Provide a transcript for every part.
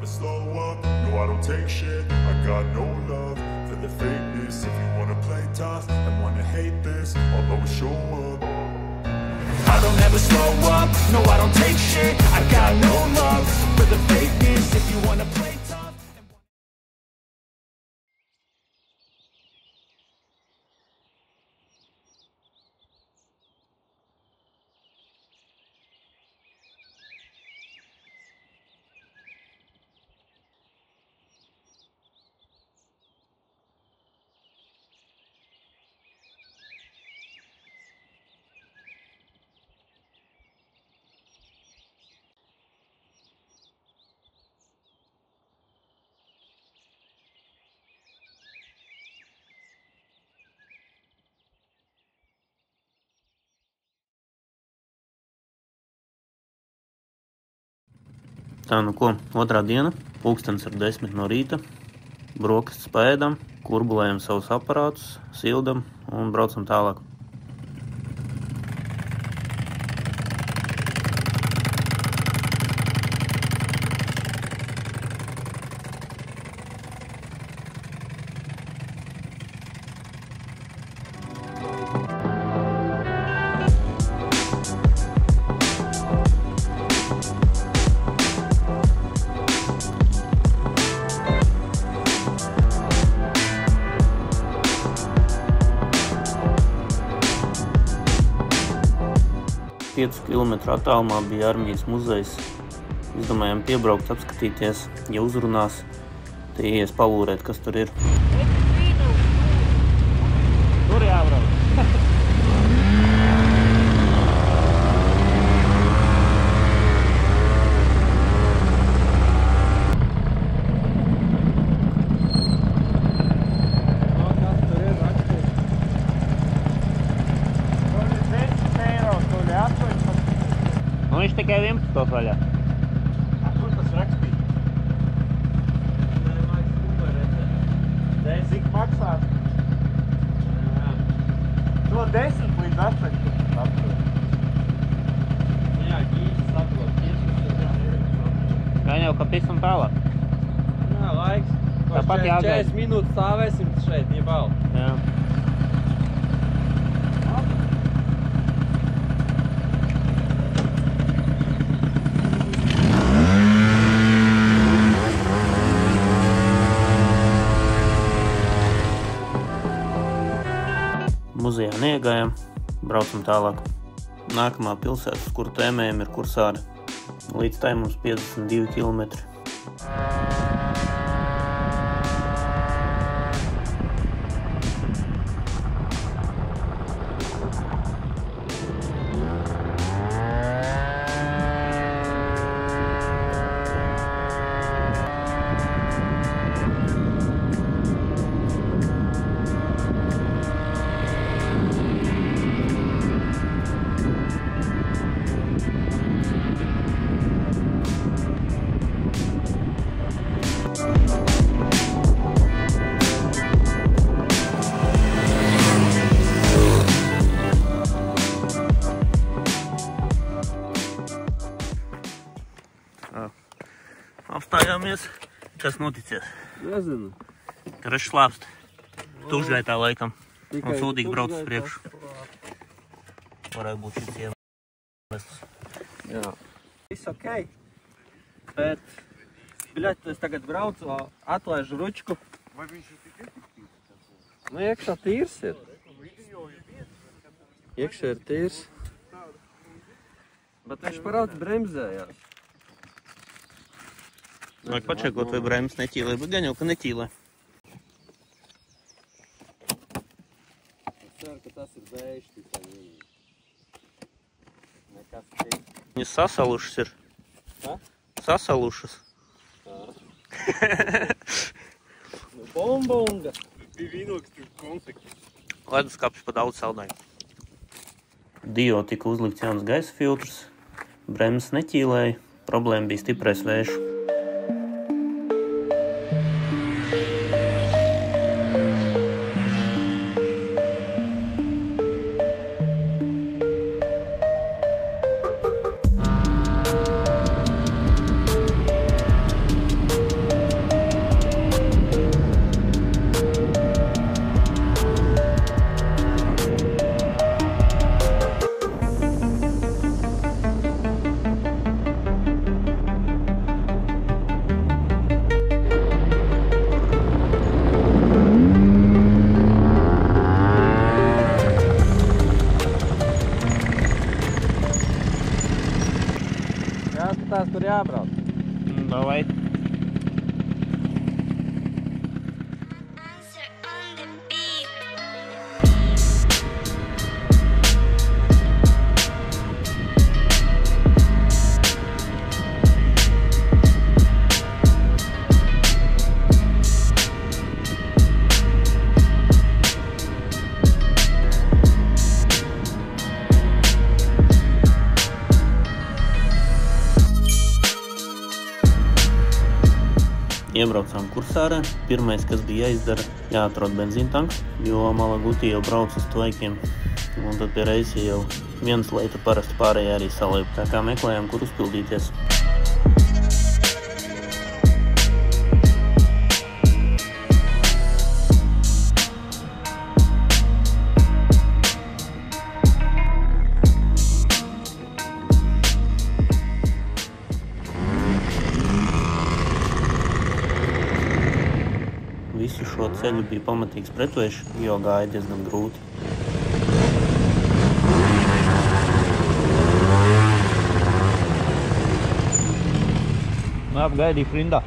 never slow up, no I don't take shit. I got no love for the fakeness. If you wanna play tough and wanna hate this, I'll always show up. I don't ever slow up, no I don't take shit. I got no love for the fakeness. If you wanna play tough. Tā nu ko, otrā diena, pulkstens ir 10 no rīta, brokastis paēdam, kurbulējam savus aparātus, sildam un braucam tālāk. Kilometru attālumā bija armijas muzejs. Izdomājām piebraukt, apskatīties, ja uzrunās, tad ies palūrēt, kas tur ir. Tur jābrauc. Viņš tikai 11 vaļā. Kur tas rakstīja? Cik maksās? No 10 līdz 8. Jā, gīzes saprot. Gan jau, ka pis un tālāk. Jā, laiks. Tāpat jāgaida. 40 minūtes stāvēsim šeit, jebal. Jā. Muzejā neiegājām, braucam tālāk. Nākamā pilsēta, uz kuru tēmējam, ir Kursāre. Līdz tai mums 52 kilometri. Apstājāmies. Kas noticies? Nezinu. Karš slāpst. Tušgaitā laikam. Un sūdīgi brauc uz priekšu. Varētu būt šis iemests. Jā. Viss ok. Bet, biļet, es tagad braucu, atlaižu ručku. Vai viņš ir tik efektīvs? Nu, iekšā tīrs ir. Iekšā ir tīrs. Bet viņš parāds bremzējās. Vajag pačekot, vai brēmas neķīlē, bet gan jau, ka neķīlē. Es ceru, ka tas ir vējš tikai viņi. Nekas cits. Viņas sasalušas ir. Ha? Sasalušas. Nu, bombonga. Bija vīnoks, tu konfekti. Leduskapis pa daudz saldāju. Dio tika uzlikts jauns gaisa filtrs. Brēmas neķīlēja. Problēma bija stiprais vējš. Давай. Answer on the beat. Iebraucām Kursārē. Pirmais, kas bija jāizdara, jāatrod benzīntanks, jo Malaguti jau brauc uz Tvaikiem. Un tad pie reisi jau 1 litru parasti pārējie arī salīp. Tā kā meklējām, kur uzpildīties. Visu šo ceļu bija pamatīgs pretvējš, jo gāja diezgan grūti. Nu, apgaidīju rindā.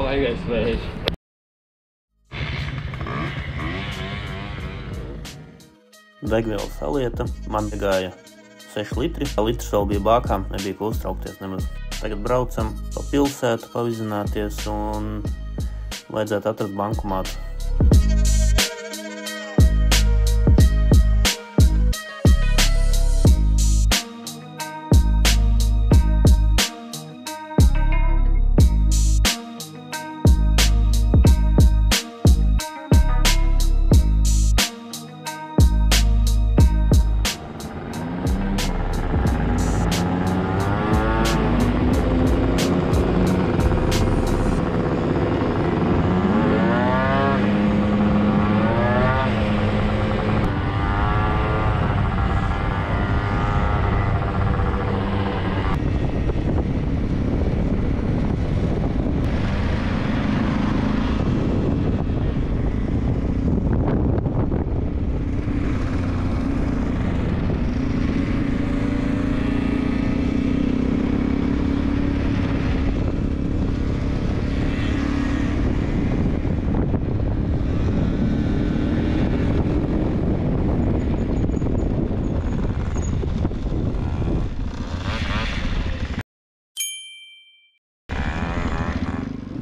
Laigais vējš. Degviela salieta, man gāja 6 litri. Litrs vēl bija bākām, nebija ko uztraukties nemaz. Tagad braucam pa pilsētu, pavizināties un vajadzētu atrast bankomātu.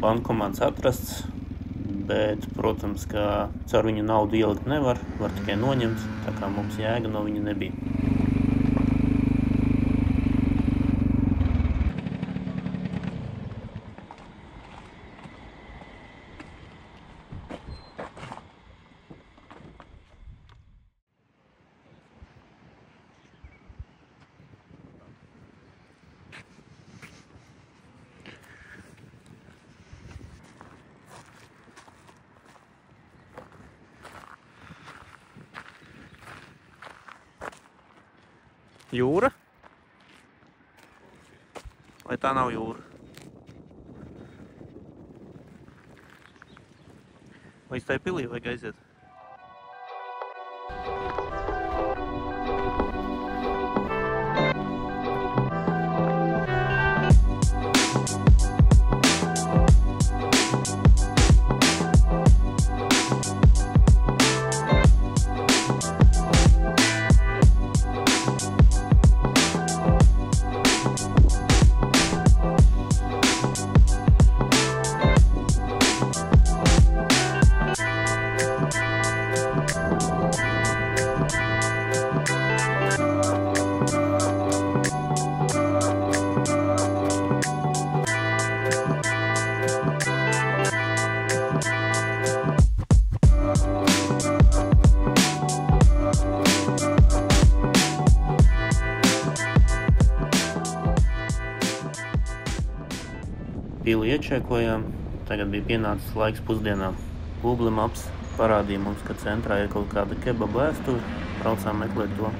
Bankomāts atrasts, bet, protams, ka caur viņu naudu ielikt nevar, var tikai noņemt, tā kā mums jēga no viņa nebija. Jūra? Vai tā nav jūra? Vai iz tai pilī vajag aiziet? Pili iečēkojām, tagad bija pienācis laiks pusdienām. Google Maps parādīja mums, ka centrā ir kaut kāda kebaba ēstuve, braucām meklēt to.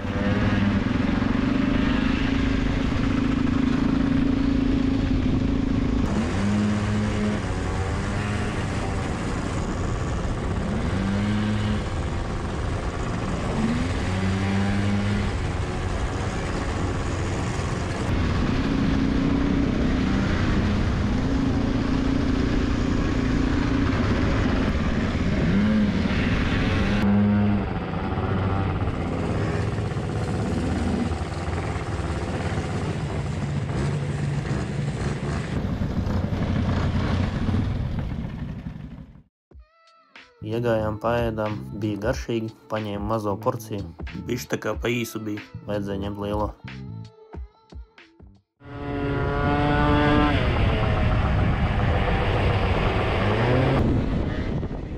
Iegājām, paēdām, bija garšīgi, paņēmu mazo porciju. Bišķi tā kā pa īsu bija, vajadzēja ņemt lielo.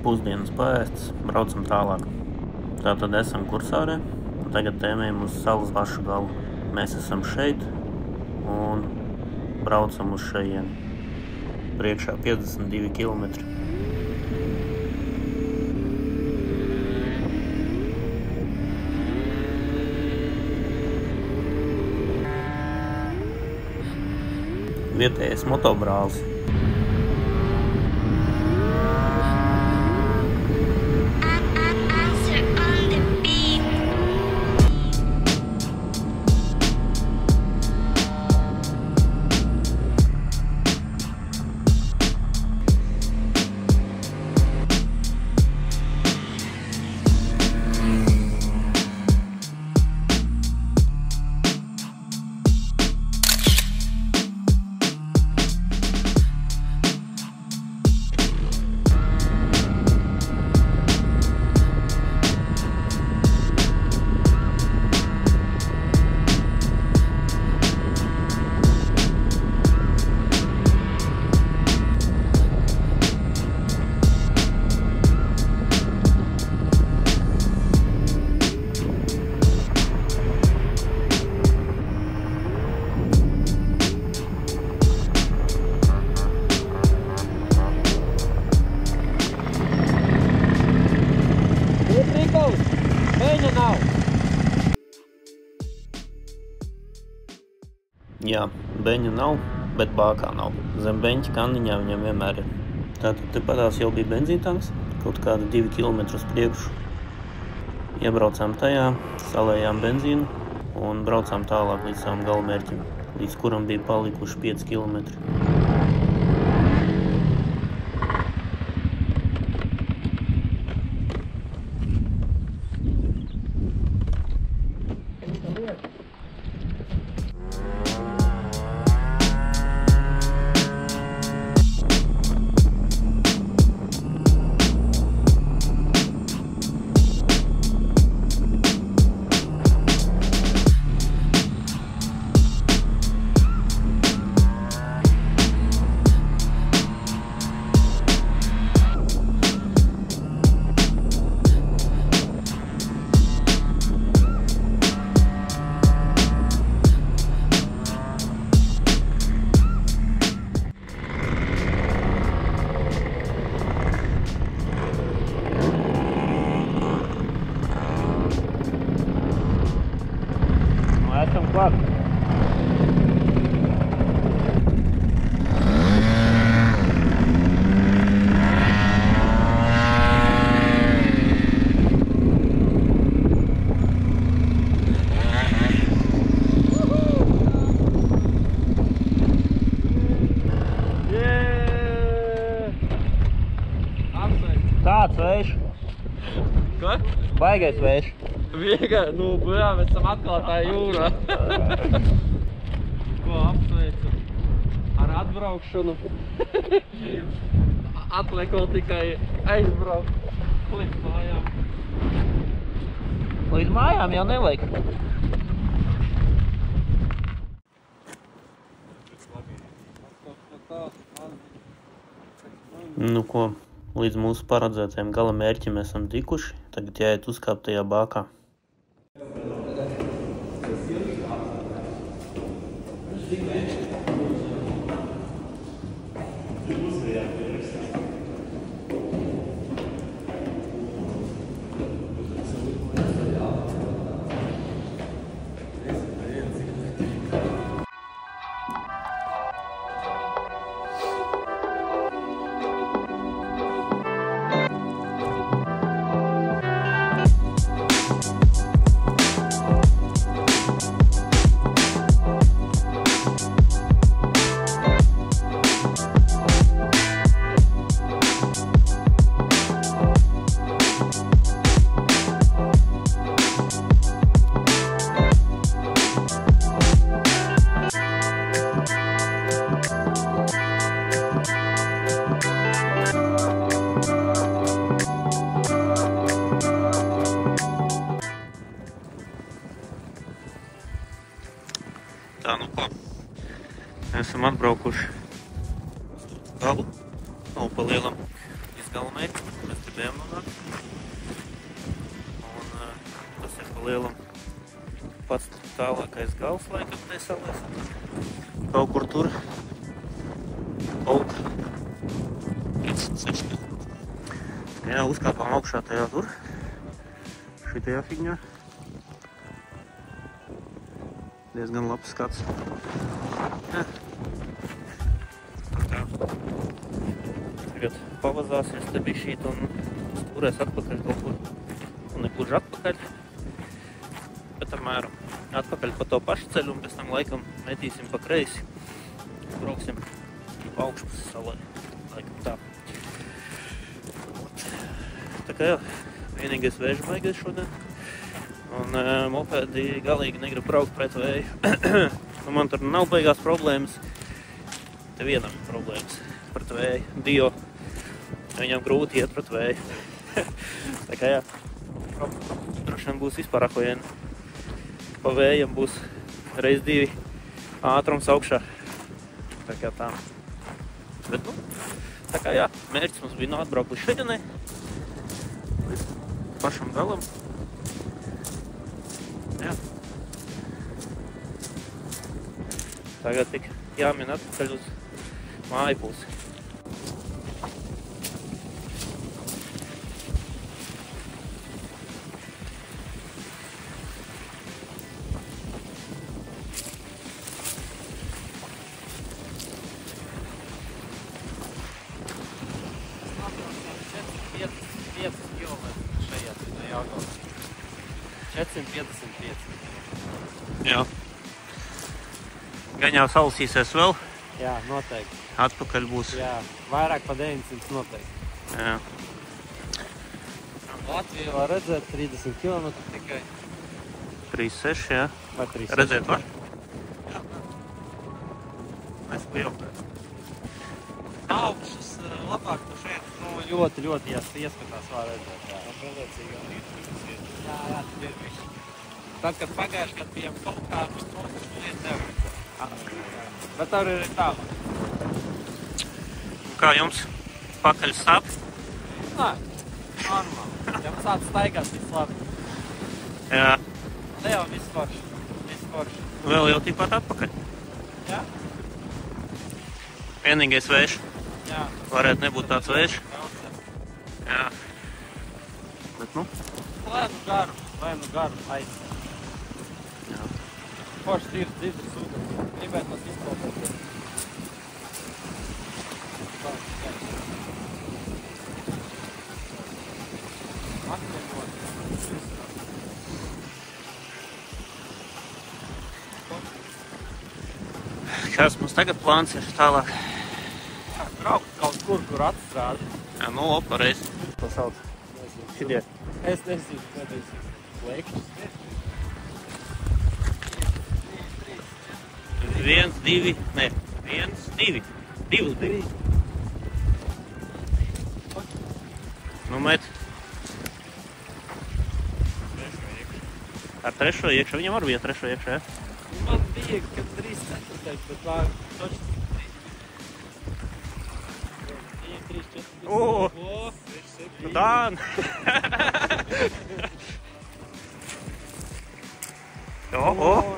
Pusdienas paēstas, braucam tālāk. Tātad esam Kursārē, un tagad tēmējam uz salas pašu galu. Mēs esam šeit un braucam uz šejieni. Priekšā 52 kilometri. Vietējais motobrālis. Answer on the beat. Jā, beņu nav, bet bākā nav. Zem beņķa kandiņā viņam vienmēr ir. Tātad tepatās jau bija benzīntanks, kaut kādi 2 kilometri uz priekšu. Iebraucām tajā, salējām benzīnu un braucām tālāk līdz savam galamērķim, līdz kuram bija palikuši 5 kilometri. Esam klāt. Tāds vējš. Ko? Baigais vējš. Vienkārši, nu, jā, mēs esam atklātā jūrā. Ko apsveicu ar atbraukšanu. Atliek vēl tikai aizbraukt līdz mājām. Līdz mājām jau nevajag. Nu ko, līdz mūsu paredzētajam galamērķim esam tikuši, tagad jāiet uzkāpt tajā bākā. Tā, nu ko? Esam atbraukuši galu. Nav pa lielam izgalmēji. Mēs gribējām nonākt. Un tas ir pa lielam pats tālākais gals, laikam, nesalēs. Kaut kur tur. Kaut. Jā, uzkāpām augšā tajā tur. Šitajā figņā. Diezgan labs skats. Jā. Tā. Tagad pavazāsies te bišķīt un stūrēs atpakaļ kaut kur. Un negluži atpakaļ. Bet apmēram atpakaļ pa to pašu ceļu un pēc tam laikam metīsim pa kreisi. Brauksim pa augšpusi salai. Laikam tā. Tā kā jā, vienīgais vēža maigais šodien. Un mopēdi galīgi negrib braukt pret vēju. Nu, man tur nav beigās problēmas. Te vienam ir problēmas pret vēju. Dio, viņam grūti iet pret vēju. Tā kā jā, droši vien būs vispār ahojieni. Pa vējam būs reiz 2 ātrums augšā. Tā kā tā. Bet nu, tā kā jā, mērķis mums bija atbraukt līdz šodienai. Līdz pašam galam. Jā. Tagad tik jāmin atpakaļ uz māju pusi. Šajā jautājumā. 455. Jā. Gan jau salasīsies vēl. Jā, noteikti. Atpakaļ būs. Jā, vairāk pa 900 noteikti. Jā. Latviju var redzēt 30 km tikai. 3,6, jā. Vai 3,6? Redzēt var? Jā. Mēs pieaugāt. Augšas labāk tu šeit, ļoti ieskatās var redzēt. Jā, jā, tad ir viss. Tad, kad pagājuši, kad bijām kaut kādu lietu nevar. Bet tur ir tā. Kā jums? Pakaļ sāp? Nē, normāli. Ja sāc staigāt, viss labi. Jā. Ne jau viss forši. Vēl jau tikpat atpakaļ. Jā? Vienīgais vējš. Jā. Varētu nebūt tāds vējš. Jā. Bet nu? Vai nu garu aiz. Jā. Forši tīrs dzīves ūdens. Gribētu mums izpildīt. Kāds mums tagad plāns ir tālāk? Braukt kaut kur atstrādi. Jā, nu, pareiz. To sauc. Šitie. Es nezinu, kādreiz lēkšķis. 1, 2, ne. 1, 2. 2 bija. Nu, met. Ar trešo iekšā. Viņam var bija trešo iekšā, jā? Man bija, ka 3,4, bet tā točs 3, 4, 5, O! Dan! O!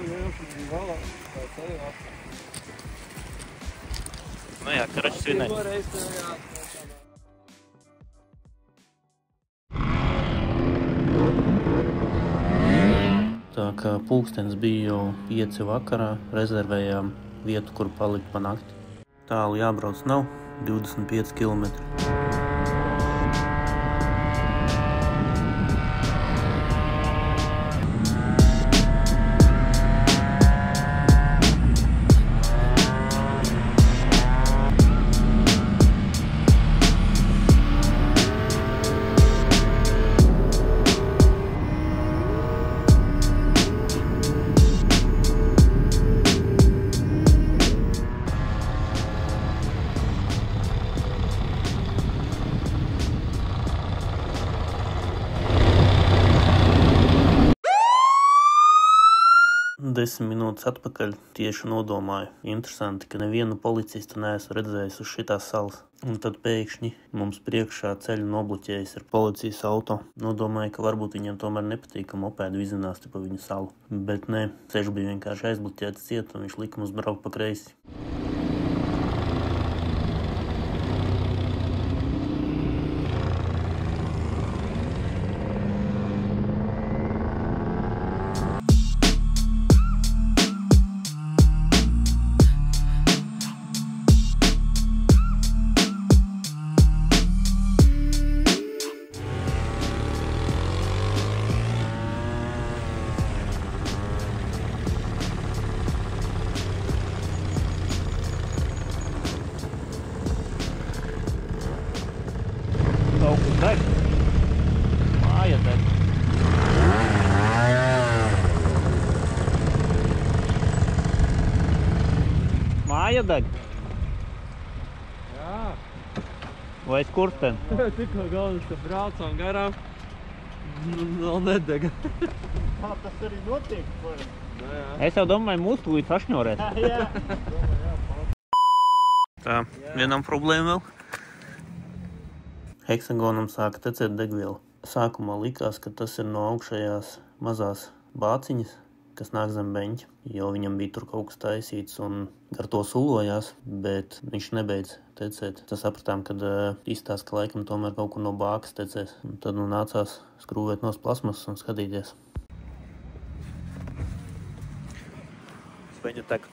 Nu jā, karači svinēt. Tā kā pulkstenis bija jau 5 vakarā, rezervējām vietu, kur palikt pa nakti. Tālu jābrauc nav, 25 km. 10 minūtes atpakaļ tieši nodomāju. Interesanti, ka nevienu policistu neesmu redzējis uz šitās salas. Un tad pēkšņi mums priekšā ceļu nobloķējas ar policijas auto. Nodomāju, ka varbūt viņiem tomēr nepatīk, ka mopēdi vizinās te pa viņu salu. Bet nē, ceļš bija vienkārši aizbloķēts ciet un viņš lika mums braukt pa kreisi. Kaut kur deg. Māja deg. Māja deg. Jā. Vai skursten? Tikko galvenais, ka braucām garām. Vēl nedega. Tā tas arī notiek, vai? Es jau domāju, muskulīt sašņorēt. Jā. Tā, vienam problēma vēl. Heksagonam sāka tecēt degviela. Sākumā likās, ka tas ir no augšējās mazās bāciņas, kas nāk zem beņķa, jo viņam bija tur kaut kas taisīts un ar to sulojās, bet viņš nebeidz tecēt. Tad sapratām, kad izstāsta, ka laikam tomēr kaut kur no bākas tecēs. Un tad nācās skrūvēt nos plasmasas un skatīties. Sveņa tek.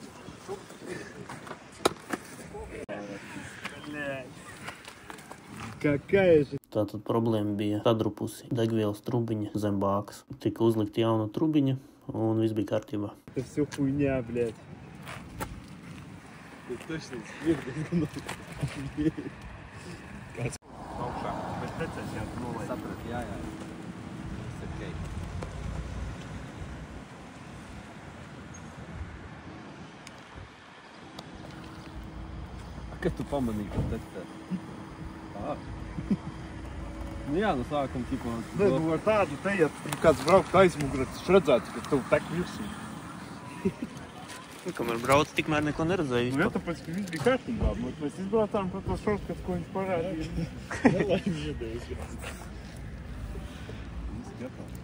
Какая же... Tātad problēma bija sadrupusi degvielas trubiņa zem bākas. Tika uzlikta jauna trubiņa un viss bija kārtībā. Это все хуйня, блядь. Tu точно smirdi. Augšā. Bet tecēs jau nolaid. Saprat, jā. Viss okei. Kad tu pamanīji, ka tecē? Nu jā, no sākuma tipā... Ne, nu ar tādu te, ja kāds braukt aizmugurē, tas redzētu, ka tev tek virsū. Kamēr brauc, tikmēr neko neredzēju. Nu, ja tāpēc, ka viss bija kārtībā, bet mēs izbraucām par to šortkats, ko viņš parādīja. Nelaim iedējas. Viss gatavs.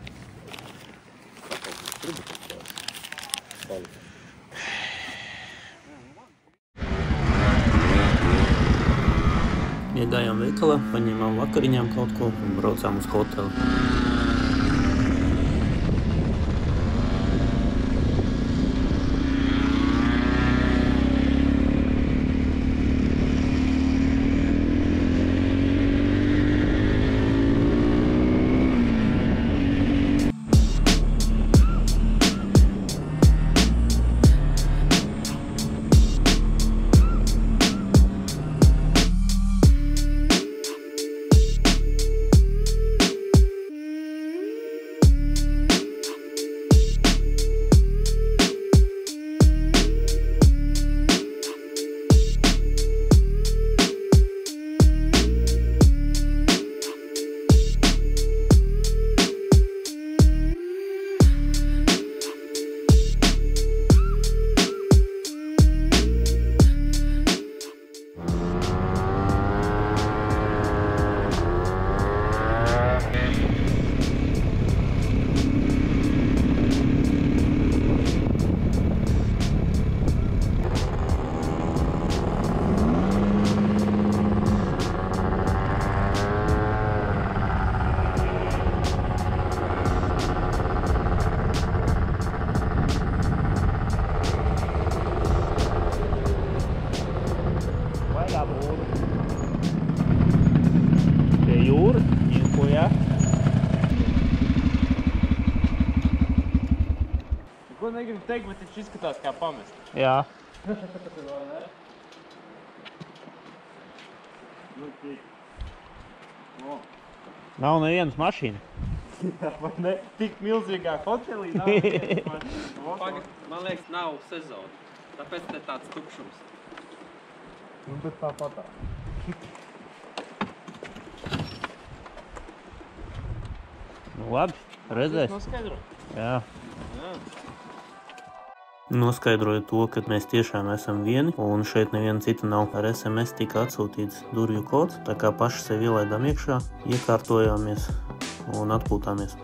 Iegājām veikalā, paņēmām vakariņām kaut ko un braucām uz hoteli. Ko negribu teikt, bet viņš izskatās kā pamest. Jā. Nu, tik. Nav nevienas mašīna. Vai ne? Tik milzīgā hotelī nav nevienas Pagad, man liekas, nav sezona. Tāpēc te tāds tukšums. Nu, bet tāpatā. Nu labi, redzēs. Noskaidro. Jā. Jā. Noskaidroju to, ka mēs tiešām esam vieni, un šeit neviena cita nav. Ar SMS tika atsūtīts durvju kods, tā kā paši sevi ielaidām iekšā, iekārtojāmies un atpūtāmies.